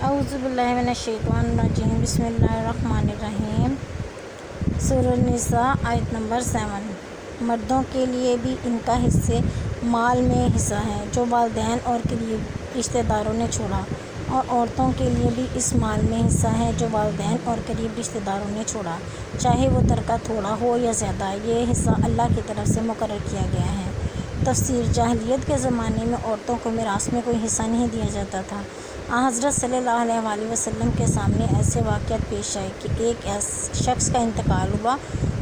اعوذ باللہ من الشیطان الرجیم بسم اللہ الرحمن الرحیم۔ سورۃ النساء آیت نمبر 7۔ مردوں کے لیے بھی ان کا حصے مال میں حصہ ہے جو والدین اور قریب رشتہ داروں نے چھوڑا، اور عورتوں کے لیے بھی اس مال میں حصہ ہے جو والدین اور قریب رشتہ داروں نے چھوڑا، چاہے وہ ترکہ تھوڑا ہو یا زیادہ۔ یہ حصہ اللہ کی طرف سے مقرر کیا گیا ہے۔ تفسیر۔ جاہلیت کے زمانے میں عورتوں کو میراث میں کوئی حصہ نہیں دیا جاتا تھا۔ حضرت صلی اللہ علیہ وسلم کے سامنے ایسے واقعات پیش آئے کہ ایک شخص کا انتقال ہوا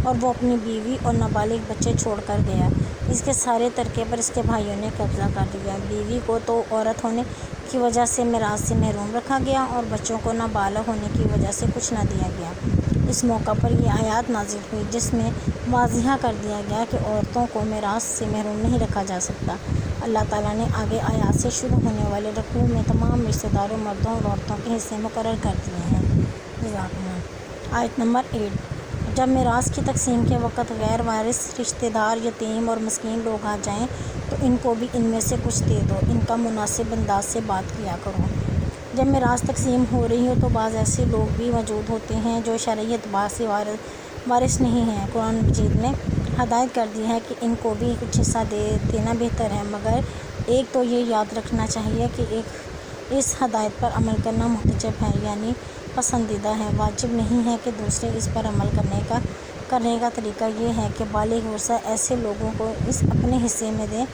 اور وہ اپنی بیوی اور نابالغ بچے چھوڑ کر گیا۔ اس کے سارے ترکے پر اس کے بھائیوں نے قبضہ کر لیا۔ بیوی کو تو عورت ہونے کی وجہ سے میراث سے محروم رکھا گیا اور بچوں کو نابالغ ہونے کی وجہ سے کچھ نہ دیا گیا۔ اس موقع پر یہ آیات نازل ہوئی جس میں واضح کر دیا گیا کہ عورتوں کو میراث سے محروم نہیں رکھا جا سکتا۔ اللہ تعالیٰ نے آگے آیات سے شروع ہونے والے رکوع میں تمام رشتہ داروں، مردوں اور عورتوں کے حصے مقرر کر دیے ہیں۔ آیت نمبر 8۔ جب میراث کی تقسیم کے وقت غیر وارث رشتہ دار، یتیم اور مسکین لوگ آ جائیں تو ان کو بھی ان میں سے کچھ دے دو۔ ان کا مناسب انداز سے بات کیا کرو۔ جب میراث تقسیم ہو رہی ہو تو بعض ایسے لوگ بھی موجود ہوتے ہیں جو شرعی اعتبار سے وارث نہیں ہیں۔ قرآن مجید نے ہدایت کر دی ہے کہ ان کو بھی کچھ حصہ دینا بہتر ہے، مگر ایک تو یہ یاد رکھنا چاہیے کہ اس ہدایت پر عمل کرنا محتجب ہے، یعنی پسندیدہ ہے، واجب نہیں ہے کہ دوسرے اس پر عمل کرنے کا طریقہ یہ ہے کہ بالغ ورثہ ایسے لوگوں کو اس اپنے حصے میں دیں۔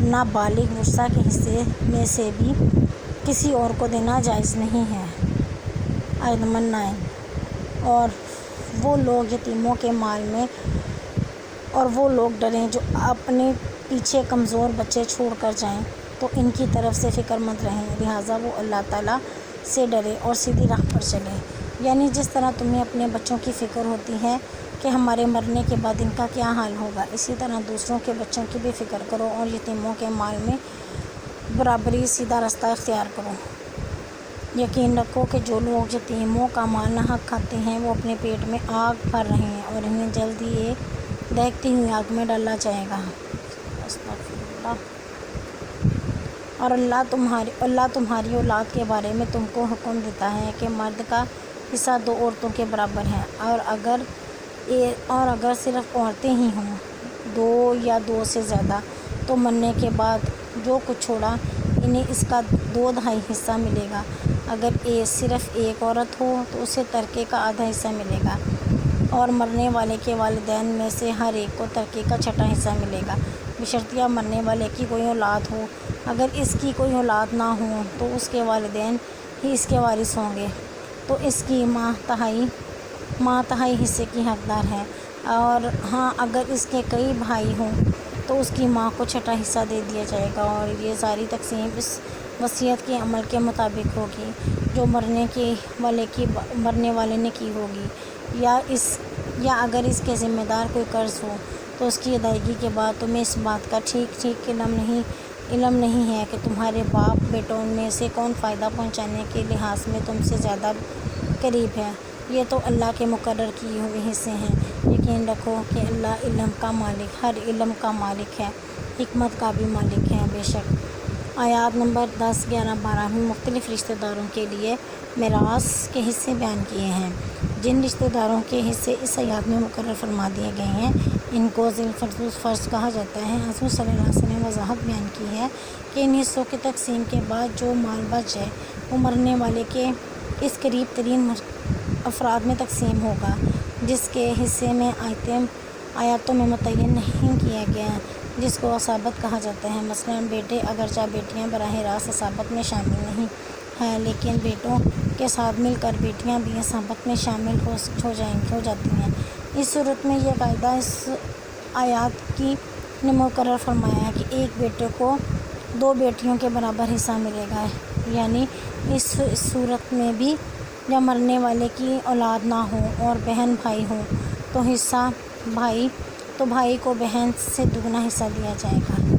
نابالغ ورثہ کے حصے میں سے بھی کسی اور کو دینا جائز نہیں ہے۔ آیت نمبر 9۔ اور وہ لوگ یتیموں کے مال میں اور وہ لوگ ڈریں جو اپنے پیچھے کمزور بچے چھوڑ کر جائیں تو ان کی طرف سے فکر مند رہیں، لہٰذا وہ اللہ تعالیٰ سے ڈرے اور سیدھی راہ پر چلے۔ یعنی جس طرح تمہیں اپنے بچوں کی فکر ہوتی ہے کہ ہمارے مرنے کے بعد ان کا کیا حال ہوگا، اسی طرح دوسروں کے بچوں کی بھی فکر کرو اور یتیموں کے مال میں برابری، سیدھا راستہ اختیار کرو۔ یقین رکھو کہ جو لوگ یتیموں کا مال ناحق کھاتے ہیں وہ اپنے پیٹ میں آگ بھر رہے ہیں اور انہیں جلد ہی ایک دہکتی ہوئی آگ میں ڈالا جائے گا۔ اور اللہ تمہاری اولاد کے بارے میں تم کو حکم دیتا ہے کہ مرد کا حصہ 2 عورتوں کے برابر ہے، اور اگر صرف عورتیں ہی ہوں، 2 یا 2 سے زیادہ، تو مرنے کے بعد جو کچھ چھوڑا انہیں اس کا 2/2 حصہ ملے گا۔ اگر صرف ایک عورت ہو تو اسے ترکے کا آدھا حصہ ملے گا، اور مرنے والے کے والدین میں سے ہر ایک کو ترکے کا 1/6 حصہ ملے گا، بشرطیہ مرنے والے کی کوئی اولاد ہو۔ اگر اس کی کوئی اولاد نہ ہو تو اس کے والدین ہی اس کے وارث ہوں گے، تو اس کی ماں تہائی حصے کی حقدار ہے، اور ہاں اگر اس کے کئی بھائی ہوں تو اس کی ماں کو 1/6 حصہ دے دیا جائے گا، اور یہ ساری تقسیم اس وصیت کے عمل کے مطابق ہوگی جو مرنے والے نے کی ہوگی، یا اگر اس کے ذمہ دار کوئی قرض ہو تو اس کی ادائیگی کے بعد تمہیں اس بات کا ٹھیک علم نہیں ہے کہ تمہارے باپ بیٹوں میں سے کون فائدہ پہنچانے کے لحاظ میں تم سے زیادہ قریب ہے۔ یہ تو اللہ کے مقرر کیے ہوئے حصے ہیں۔ یقین رکھو کہ اللہ ہر علم کا مالک ہے، حکمت کا بھی مالک ہے۔ بے شک آیات نمبر 10، 11، 12 میں مختلف رشتہ داروں کے لیے میراث کے حصے بیان کیے ہیں۔ جن رشتہ داروں کے حصے اس آیات میں مقرر فرما دیے گئے ہیں ان کو ذی الفرض کہا جاتا ہے۔ حضرت صلی اللہ علیہ وسلم نے وضاحت بیان کی ہے کہ ان حصوں کی تقسیم کے بعد جو مال بچ جائے وہ مرنے والے کے اس قریب ترین افراد میں تقسیم ہوگا جس کے حصے میں آیاتوں میں متعین نہیں کیا گیا، جس کو عصبت کہا جاتا ہے۔ مثلاً بیٹے، اگرچہ بیٹیاں براہ راست عصبت میں شامل نہیں ہیں لیکن بیٹوں کے ساتھ مل کر بیٹیاں بھی عصبت میں شامل ہو جاتی ہیں۔ اس صورت میں یہ قاعدہ اس آیات نے مقرر فرمایا ہے کہ ایک بیٹے کو 2 بیٹیوں کے برابر حصہ ملے گا، یعنی اس صورت میں بھی جب مرنے والے کی اولاد نہ ہو اور بہن بھائی ہوں تو بھائی کو بہن سے 2 حصہ دیا جائے گا۔